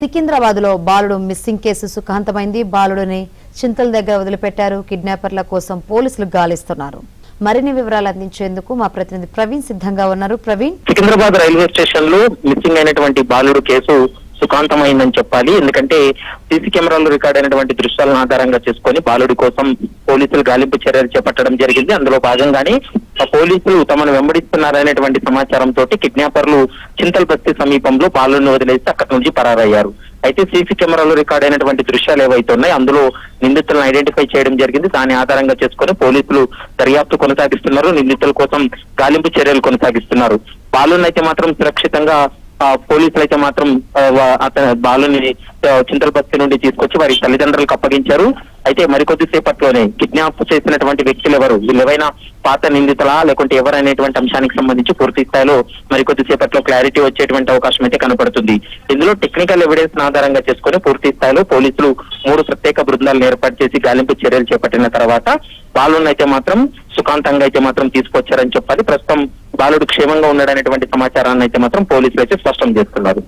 సికింద్రాబాద్ లో బాలుడు missing case సుఖాంతమైంది. బాలుడిని చింతల దగ్గర వదిలిపెట్టారు. కిడ్నాపర్ల కోసం పోలీసులు గాలిస్తున్నారు. మరిన్ని వివరాలు అందించేందుకు మా ప్రతినిధి ప్రవీణ్ సిద్ధంగా ఉన్నారు. ప్రవీణ్, సికింద్రాబాద్ రైల్వే స్టేషన్ లో మిస్సింగ్ అయినటువంటి బాలుడు కేసు సుఖాంతమైందని చెప్పాలి. ఎందుకంటే సీసీ కెమెరాలు రికార్డ్ అయినటువంటి దృశ్యాలను ఆధారంగా చేసుకుని బాలుడి కోసం పోలీసులు గాలింపు చర్యలు చేపట్టడం జరిగింది. అందులో భాగంగానే పోలీసులు తమను వెంబడిస్తున్నారనేటువంటి సమాచారంతో కిడ్నాపర్లు చింతల్ బస్తీ సమీపంలో బాలుడిని వదిలేసి అక్కడి నుంచి పరారయ్యారు. అయితే సీసీ కెమెరాలు రికార్డ్ అయినటువంటి దృశ్యాలు ఏవైతే ఉన్నాయో అందులో నిందితులను ఐడెంటిఫై చేయడం జరిగింది. దాన్ని ఆధారంగా చేసుకుని పోలీసులు దర్యాప్తు కొనసాగిస్తున్నారు. నిందితుల కోసం గాలింపు చర్యలు కొనసాగిస్తున్నారు. బాలుని అయితే మాత్రం సురక్షితంగా పోలీసులు అయితే మాత్రం బాలుని చింతల బస్తీ నుండి తీసుకొచ్చి వారి తల్లిదండ్రులకు అప్పగించారు. అయితే మరికొద్ది సేపట్లోనే కిడ్నాప్ చేసినటువంటి వ్యక్తులు ఎవరు, వీళ్ళు ఏవైనా పాత నిందితులా లేకుంటే ఎవరనేటువంటి అంశానికి సంబంధించి పూర్తి స్థాయిలో మరికొద్ది సేపట్లో క్లారిటీ వచ్చేటువంటి అవకాశం అయితే కనపడుతుంది. ఇందులో టెక్నికల్ ఎవిడెన్స్ ఆధారంగా చేసుకుని పూర్తి స్థాయిలో పోలీసులు 3 ప్రత్యేక బృందాలను ఏర్పాటు చేసి గాలింపు చర్యలు చేపట్టిన తర్వాత బాలుని అయితే మాత్రం సుఖాంతంగా అయితే మాత్రం తీసుకొచ్చారని చెప్పాలి. ప్రస్తుతం బాలుడు క్షేమంగా ఉన్నాడనేటువంటి సమాచారాన్ని అయితే మాత్రం పోలీసులు అయితే స్పష్టం చేస్తున్నారు.